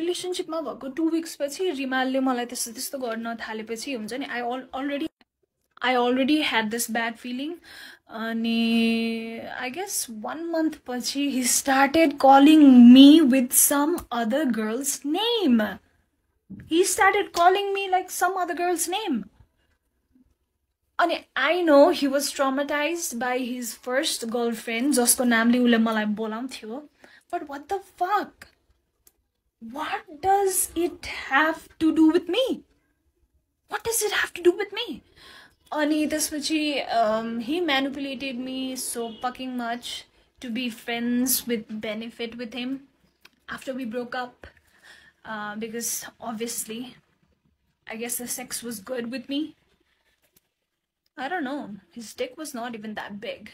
रिलेसनशिपमा भएको 2 weeks पछि रिमालले मलाई त्यस्तो गर्न थालेपछि हुन्छ नि I already had this bad feeling and I guess 1 month pachi he started calling me with some other girl's name he started calling me like some other girl's name and I know he was traumatized by his first girlfriend jasko namle ule malai boलाउँथ्यो but what the fuck what does it have to do with me what does it have to do with me and he manipulated me so fucking much to be friends with benefit with him after we broke up because obviously I guess the sex was good with me I don't know his dick was not even that big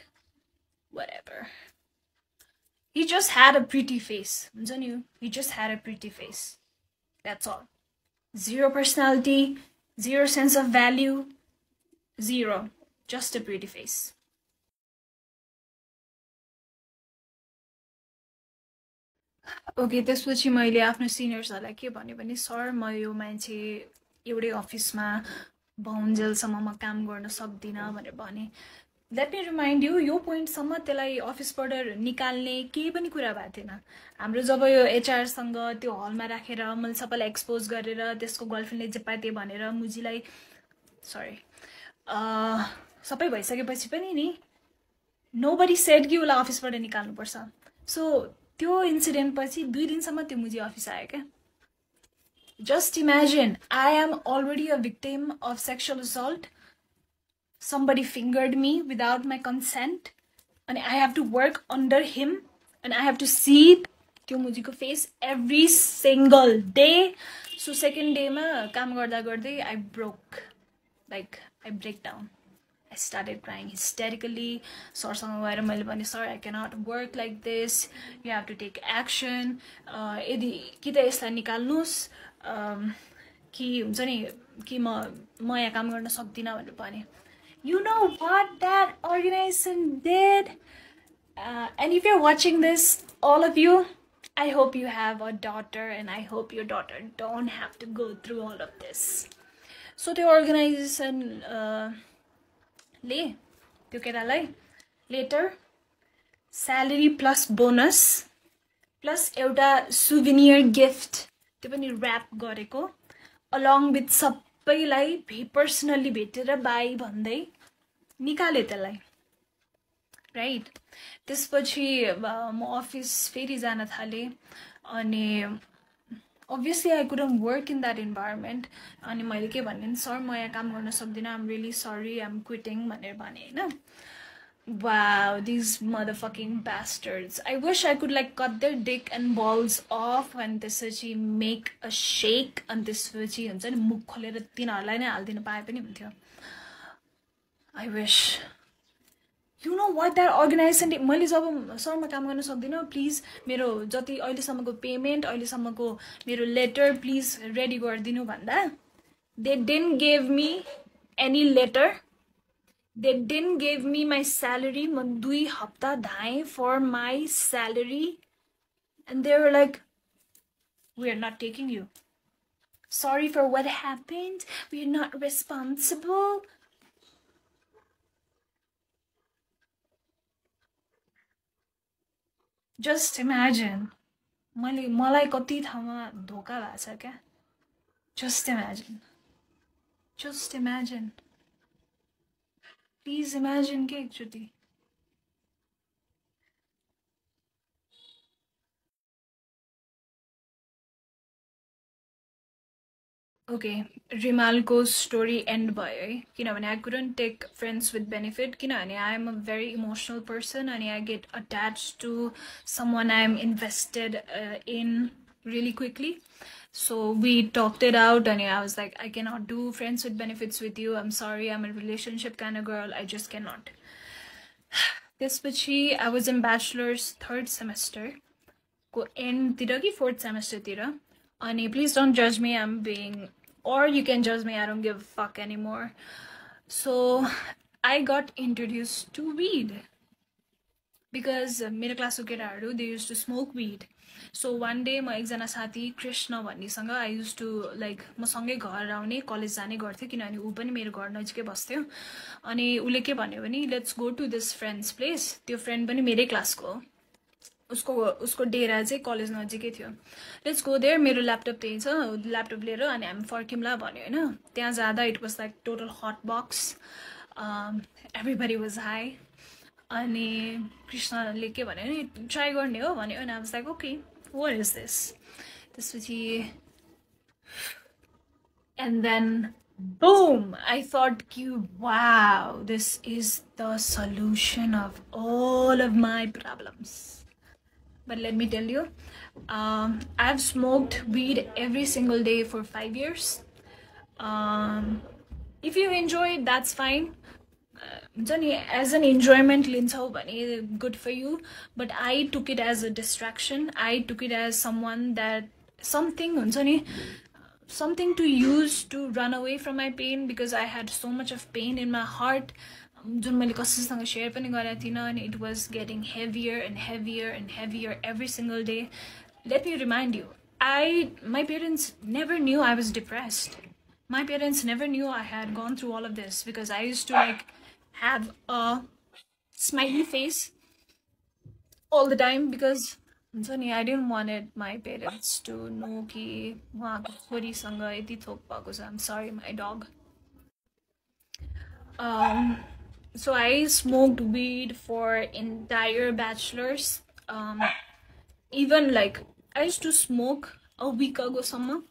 whatever he just had a pretty face he just had a pretty face that's all zero personality zero sense of value zero just a pretty face okay त्यसपछि मैले आफ्नो सिनियर्सहरुलाई के भने sir म यो मान्छे एउटै अफिसमा बाउन्जेलसम्म म काम गर्न सक्दिनँ भनेर भने let me remind you yo पोइन्टसम्म त्यसलाई अफिसबाट निकाल्ने केही पनि कुरा भएको थिएन हाम्रो जब यो एचआरसँग त्यो हलमा राखेर मैले सबैलाई एक्सपोज गरेर त्यसको गर्लफ्रेन्डले जे पाए त्यही भनेर मुजीलाई सरी सबै भइसकेपछि पनि नि नोबडी सेड कि उसलाई अफिसबाट निकाल्नुपर्छ सो त्यो इन्सिडेन्ट पछि 2 दिनसम्म त्यो मुजी अफिस आयो क्या just imagine I am already a victim of sexual assault somebody fingered me without my consent and I have to work under him and I have to see त्यो मुजीको face every single day so second day मा काम गर्दा गर्दै I broke like I break down I started crying hysterically सरसँग गएर मैले भने sir I cannot work like this you have to take action यदि कि त यसलाई निकाल्नुस् कि हुन्छ नि कि म यहाँ काम गर्न सक्दिनँ भनेर भने You know what that organization did? And if you're watching this, all of you, I hope you have a daughter and I hope your daughter don't have to go through all of this. So the organization later salary plus bonus plus एउटा souvenir gift त्यो पनि wrap गरेको along with सबैलाई personally भेटेर by भन्दै निकाले त्यसलाई right त्यसपछि म अफिस फेरि जान थाले अनि obviously I couldn't work in that environment अनि मैले के भने सर म यहाँ काम गर्न सक्दिनँ I'm really sorry I'm quitting भनेर भने हैन Wow, these motherfucking bastards. I wish I could like cut their dick and balls off and त्यसपछि make a shake and त्यसपछि हुन्छ नि मुख खोलेर तिनीहरुलाई नै हाल्दिन पाए पनि हुन्थ्यो I wish You know what that organization मैले जब सरमा काम गर्न सक्दिन प्लिज मेरो जति अहिले सम्मको पेमेन्ट अहिले सम्मको मेरो लेटर प्लिज रेडी गरिदिनु भन्दा they didn't give me any letter They didn't give me my salary. म 2 हप्ता धाएँ for my salary. And they were like, we are not taking you. Sorry for what happened. We are not responsible. Just imagine. मलाई कति ठाउँमा धोका भएको छ क्या Just imagine. Just imagine. Please imagine के एकचोटि Okay, Rimalको story end भयो है किनभने I couldn't take friends with benefit किनभने I am a very emotional person and I get attached to someone I am invested in really quickly. So we talked it out and I was like, I cannot do friends with benefits with you. I'm sorry, I'm a relationship kind of girl. I just cannot. त्यसपछि I was in bachelor's 3rd semester. Ko end tira ki 4th semester tira. And please don't judge me. I'm being, or you can judge me. I don't give a fuck anymore. So I got introduced to weed. Because मेरो क्लासको केटाहरु they used to smoke weed. So one day म एकजना साथी Krishna भन्नेसँग I used to like म सँगै घर आउने college जाने गर्थ्यो किनभने उ पनि मेरो घर नजिकै बस्थ्यो अनि उले के भन्यो भने let's go to this friend's place त्यो फ्रेन्ड पनि मेरै क्लासको उसको डेरा चाहिँ कलेज नजिकै थियो let's go there मेरो ल्यापटप त्यही छ ल्यापटप लिएर अनि हामी फर्किमला भन्यो हैन त्यहाँ जाँदा it was like total hot box everybody was high अनि कृष्णले के भन्यो नि ट्राई गर्ने हो भन्यो अनि I was like okay what is this त्यसपछि and then boom I thought wow this is the solution of all of my problems but let me tell you I've smoked weed every single day for 5 years if you enjoy it that's fine as an enjoyment liन्छौ भने good for you but I took it as a distraction I took it as someone that something हुन्छ नि something to use to run away from my pain because I had so much of pain in my heart जुन मैले कसैसँग share पनि गरेको थिइन and it was getting heavier and heavier and heavier every single day let me remind you my parents never knew I was depressed My parents never knew I had gone through all of this because I used to like have a smiley face all the time because I didn't want my parents to know कि उहाँको छोरीसँग यति थोक भएको छ. I'm sorry, my dog. So I smoked weed for entire bachelors. Even like I used to smoke a week ago summer.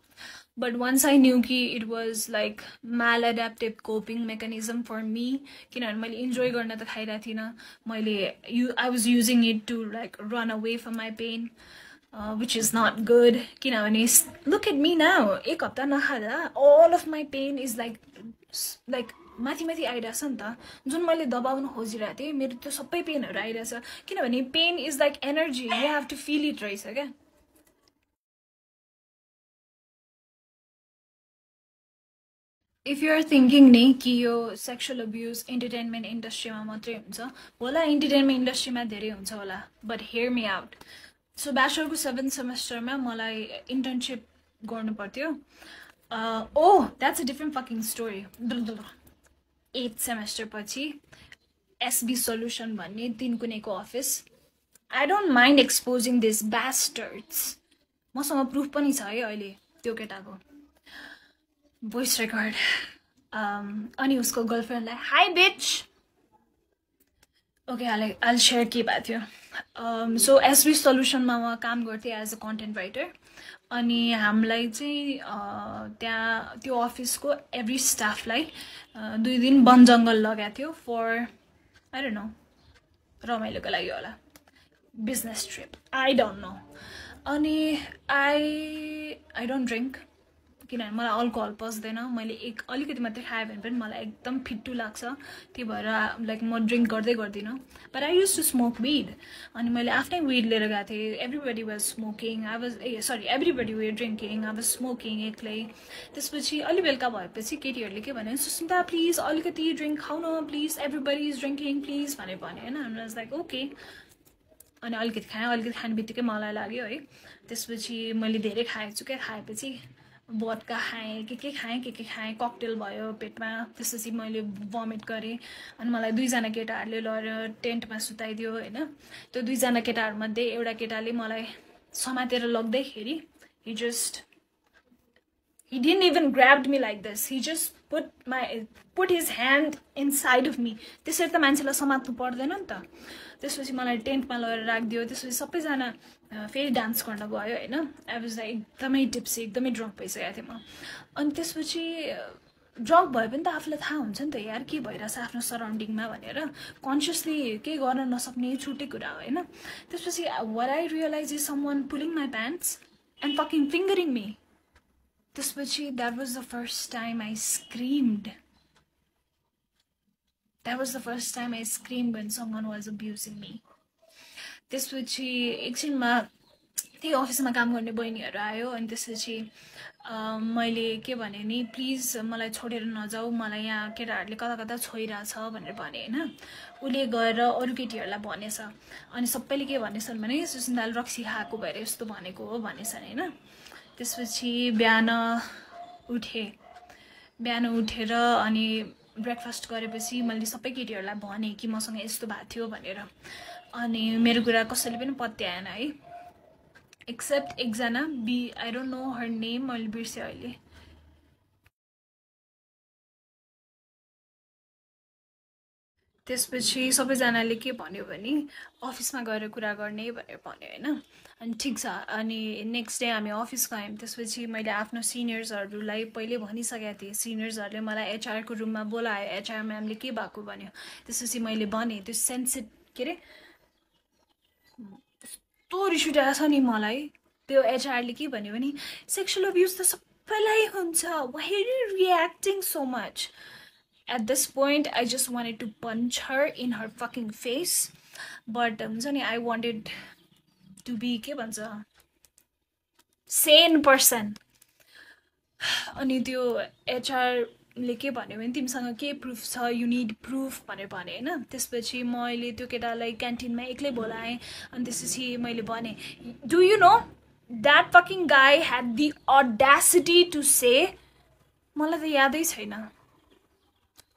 But once I knew कि it was like maladaptive coping mechanism for me, किनभने मैले enjoy गर्न त खाइरहेको थिइनँ, मैले I was using it to like run away from my pain, which is not good. किनभने look at me now, एक हप्ता नखाँदा all of my pain is like माथि माथि आइरहेछ नि त. जुन मैले दबाउन खोजिरहेको थिएँ मेरो त्यो सबै पेनहरू आइरहेछ किनभने pen is like energy, you have to fill it रहेछ क्या. If you are thinking ni कि यो sexual abuse entertainment industry मा मात्रै हुन्छ, होला entertainment industry मा धेरै हुन्छ होला, but hear me out. So bachelor को 7th semester मा मलाई internship गर्नु पर्थ्यो. Oh, that's a different fucking story. 8th semester पछि SB Solution भन्ने 3 कुनेको office. I don't mind exposing these bastards. मसँग proof पनि छ है अहिले त्यो केटाको. Voice record. अनि उसको गर्लफ्रेन्डलाई हाई बिच. ओके, I'll share के भएको थियो. So SB सल्युसनमा म काम गर्थेँ एज अ कन्टेन्ट राइटर. अनि हामीलाई चाहिँ त्यहाँ त्यो अफिसको एभ्री स्टाफलाई 2 दिन वन जङ्गल लगाएको थियो फर आई डोन्ट नो, रमाइलोको लागि होला, business trip, I don't know. अनि आई डोन्ट ड्रिङ्क किनभने मलाई अल्कोहल पस्दैन. मैले अलिकति मात्रै खाएँ भने पनि मलाई एकदम फिट्टु लाग्छ, त्यही भएर लाइक म ड्रिङ्क गर्दिनँ. But I use to smoke weed. अनि मैले आफ्नै विड लिएर गएको थिएँ. Everybody was smoking, everybody we drinking, I was smoking एक्लै. त्यसपछि अलि बेलुका भएपछि केटीहरूले के भन्यो, सुस्मिता प्लिज अलिकति ड्रिङ्क खाउन please, everybody is drinking please भनेर भन्यो होइन. I was like okay. अनि अलिकति खाने बित्तिकै मलाई लाग्यो है. त्यसपछि मैले धेरै खाएछु क्या. खाएपछि बदका खाएँ, के खाएँ, ककटेल भयो पेटमा. त्यसपछि मैले भमिट गरेँ. अनि मलाई 2जना केटाहरूले लगेर टेन्टमा सुताइदियो होइन. त्यो 2जना केटाहरूमध्ये एउटा केटाले मलाई समातेर लग्दैखेरि he didn't even grabbed me like this. He just put his hand inside of me. त्यसरी त मान्छेलाई समात्नु पर्दैन नि त. त्यसपछि मलाई टेन्टमा लगेर राखिदियो. त्यसपछि सबैजना फेरि डान्स गर्न गयो होइन. आई वाज लाइक एकदमै टिप्सी, एकदमै ड्रङ्क भइसकेको थिएँ म. अनि त्यसपछि ड्रङ्क भयो पनि त आफूलाई थाहा हुन्छ नि त यार के भइरहेछ आफ्नो सराउन्डिङमा भनेर. कन्सियसली केही गर्न नसक्ने छुट्टै कुरा हो होइन. त्यसपछि what I realized is someone pulling my pants and fucking fingering me. त्यसपछि that was the first time I screamed. That was the first time I screamed when someone was abusing me. त्यसपछि एकछिनमा त्यही अफिसमा काम गर्ने बहिनीहरू आयो. अनि त्यसपछि मैले के भने नि, प्लिज मलाई छोडेर नजाऊ, मलाई यहाँ केटाहरूले कता कता छोइरहेछ भनेर भने होइन. उसले गएर अरू केटीहरूलाई भनेछ. अनि सबैले के भनेछन् भने सुसिन्दाले रक्सी खाएको भएर यस्तो भनेको हो भनेछन् होइन. त्यसपछि बिहान उठेर अनि ब्रेकफास्ट गरेपछि मैले सबै केटीहरूलाई भने कि मसँग यस्तो भएको थियो भनेर. अनि मेरो कुरा कसैले पनि पत्याएन है, एक्सेप्ट एकजना I don't know her name, मैले बिर्सेँ अहिले. त्यसपछि सबैजनाले के भन्यो भने अफिसमा गएर कुरा गर्ने भनेर भन्यो होइन. अनि ठिक छ. अनि नेक्स्ट डे हामी अफिस गयौँ. त्यसपछि मैले आफ्नो सिनियर्सहरूलाई पहिले भनिसकेको थिएँ. सिनियर्सहरूले मलाई एचआरको रुममा बोलायो. एचआर म्यामले के भएको भन्यो. त्यसपछि मैले भनेँ त्यो के अरे यस्तो रिस उठेको छ नि मलाई. त्यो एचआरले के भन्यो भने सेक्सुअल अब्युज त सबैलाई हुन्छ, why are you reacting so much. At this point, I just wanted to punch her in her fucking face. But I wanted to be के भन्छ sane person. अनि त्यो एचआरले के भन्यो भने तिमीसँग के प्रुफ छ, यु निड प्रुफ भनेर भने होइन. त्यसपछि मैले त्यो केटालाई क्यान्टिनमा एक्लै बोलाएँ. अनि त्यसपछि मैले भने do you know that fucking guy had the audacity to say मलाई त यादै छैन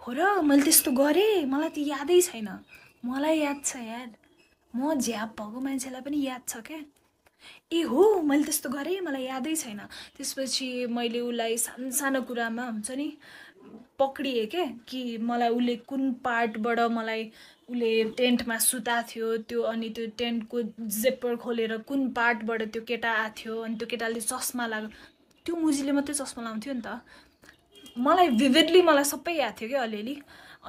हो र मैले त्यस्तो गरेँ मलाई त यादै छैन मलाई याद छ यार म झ्याप भएको मान्छेलाई पनि याद छ क्या ए हो मैले त्यस्तो गरेँ मलाई यादै छैन त्यसपछि मैले उसलाई सानो सानो कुरामा हुन्छ नि पक्रिएँ क्या कि मलाई उसले कुन पार्टबाट मलाई उसले टेन्टमा सुताएको थियो त्यो अनि त्यो टेन्टको जिप्पर खोलेर कुन पार्टबाट त्यो केटा आएको थियो अनि त्यो केटाले चस्मा लाग्यो त्यो मुजीले मात्रै चस्मा लाउँथ्यो नि त मलाई भिभिडली मलाई सबै याद थियो क्या अलिअलि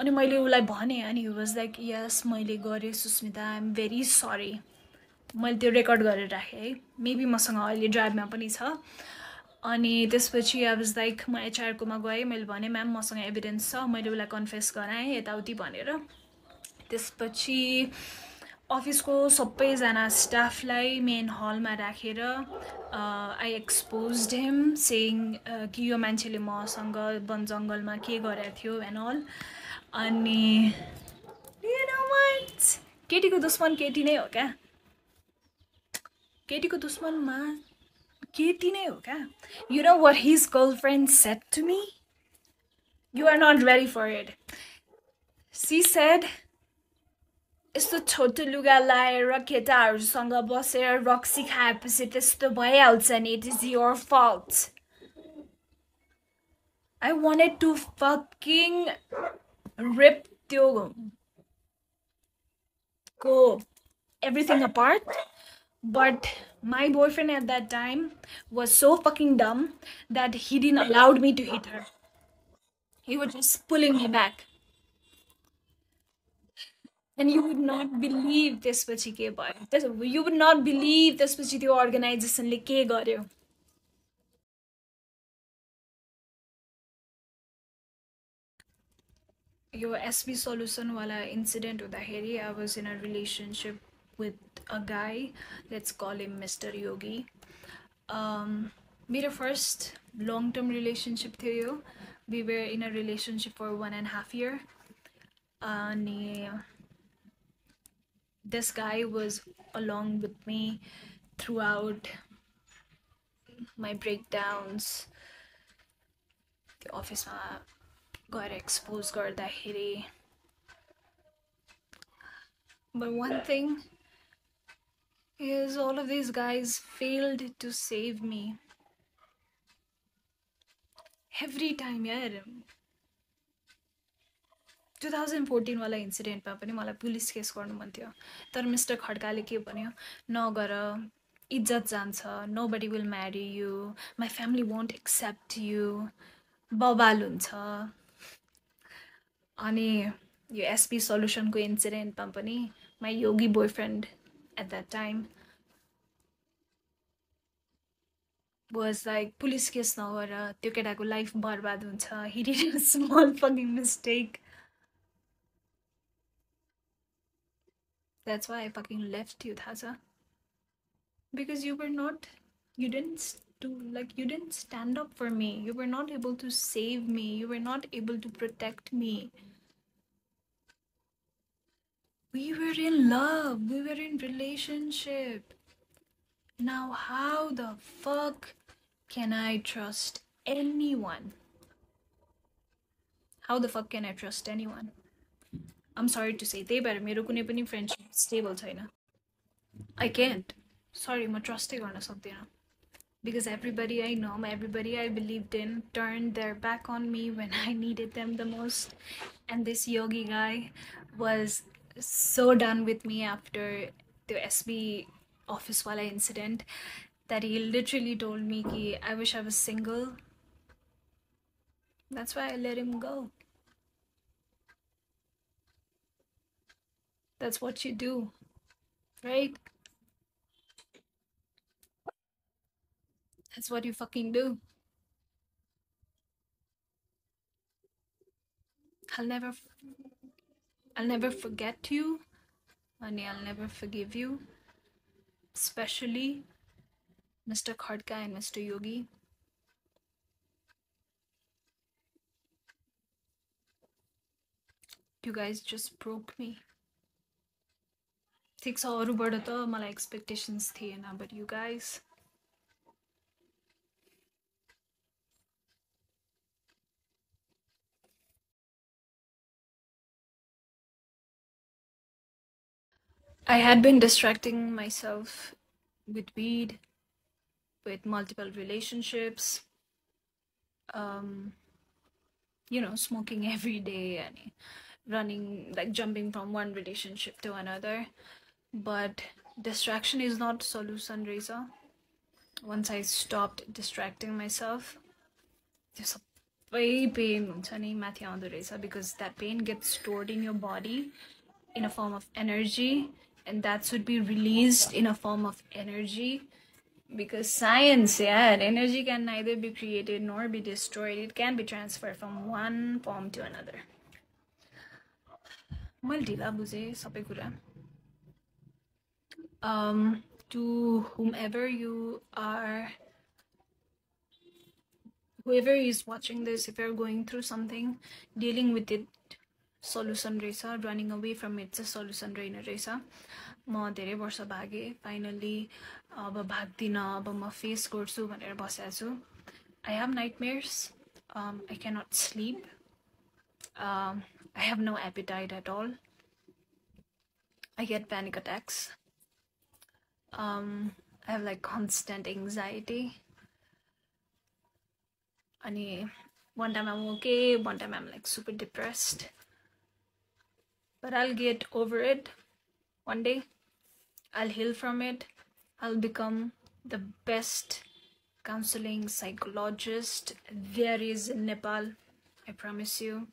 अनि मैले उसलाई भनेँ अनि वाज लाइक यस मैले गरेँ Sushmita I am very sorry मैले त्यो रेकर्ड गरेर राखेँ है मेबी मसँग अहिले ड्राइभमा पनि छ अनि त्यसपछि आई वाज लाइक म एचआरकोमा गएँ मैले भनेँ म्याम मसँग एभिडेन्स छ मैले उसलाई कन्फेस गराएँ यताउति भनेर त्यसपछि अफिसको सबैजना स्टाफलाई मेन हलमा राखेर आई एक्सपोज्ड हिम सेङ कि यो मान्छेले मसँग वन जङ्गलमा के गरेको थियो एन्ड अल अनि केटीको दुश्मन केटी नै हो क्या केटीको दुश्मनमा केटी नै हो क्या you know what his girlfriend said to me you are not ready for it she said यस्तो छोटो लुगा लाएर केटाहरूसँग बसेर रक्सी खाएपछि त्यस्तो भइहाल्छ नि it is your fault I wanted to fucking rip त्यो को everything apart but my boyfriend at that time was so fucking dumb that he didn't allow me to hit her he was just pulling me back and you would not believe त्यसपछि के भयो you would not believe त्यसपछि त्यो अर्गनाइजेसनले के गर्यो यो SB solution वाला incident हुँदाखेरि I was in a relationship with a guy let's call him Mr. Yogi मेरो first long term relationship थियो यो we were in a relationship for 1.5 years अनि this guy was along with me throughout my breakdowns the office गएर expose गर्दाखेरि but one thing is all of these guys failed to save me every time यार 2014 वाला इन्सिडेन्टमा पनि मलाई police case गर्नु मन थियो तर मिस्टर खड्काले के भन्यो नगर इज्जत जान्छ nobody will marry you my family won't accept you बवाल हुन्छ अनि यो एसपी सल्युसनको इन्सिडेन्टमा पनि my Yogi boyfriend at that time was like police case नगर त्यो केटाको लाइफ बर्बाद हुन्छ he did a small fucking mistake that's why I fucking left you थाहा छ because you were not you didn't stand up for me you were not able to save me you were not able to protect me we were in love we were in relationship now how the fuck can I trust anyone how the fuck can I trust anyone I'm sorry to say त्यही भएर मेरो कुनै पनि friendship stable छैन I can't sorry म ट्रस्टै गर्न सक्दिनँ because everybody I know everybody I believed in turned their back on me when I needed them the most and this yogi guy was so done with me after the SB office wala incident that he literally told me ki I wish I was single that's why I let him go that's what you do right that's what you fucking do I'll never forget you and I'll never forgive you especially Mr. Khadka and Mr. Yogi you guys just broke me ठिक छ अरूबाट त मलाई expectations थिएन but you guys I had been distracting myself with weed, with multiple relationships, smoking every day and running, like jumping from one relationship to another. But distraction is not solution, Reza. Once I stopped distracting myself, there's way pain because that pain gets stored in your body in a form of energy, and that should be released in a form of energy. Because science, yeah, energy can neither be created nor be destroyed. It can be transferred from one form to another. To whoever is watching this, if you're going through something, dealing with it, solution resa, running away from it's a solution rain resa. म धेरै वर्ष भागे, finally अब भाग्दिन, अब म face गर्छु भनेर बसेको छु. I have nightmares. I cannot sleep. I have no appetite at all. I get panic attacks. I have like constant anxiety. And one time I'm okay, one time I'm like super depressed. But I'll get over it one day. I'll heal from it. I'll become the best counseling psychologist there is in Nepal. I promise you.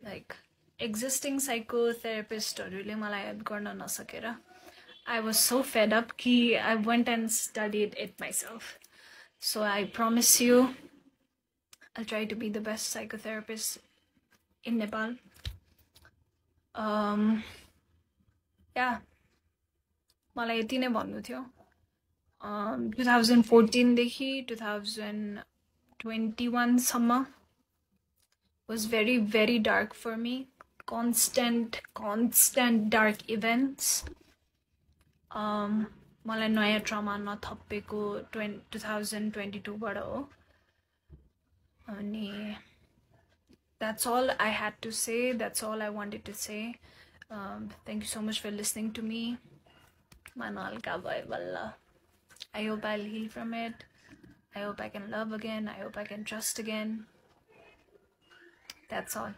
Like existing psychotherapist I was so fed up that I went and studied it myself. So I promise you, I'll try to be the best psychotherapist in Nepal. Yeah. मलाई यति नै भन्नु थियो. 2014 देखि 2021 सम्म was very, very dark for me. Constant dark events. मलाई नयाँ trauma नथपेको 2022 बाट हो. अनि that's all I had to say. That's all I wanted to say. Thank you so much for listening to me. I hope I'll heal from it. I hope I can love again. I hope I can trust again. That's all.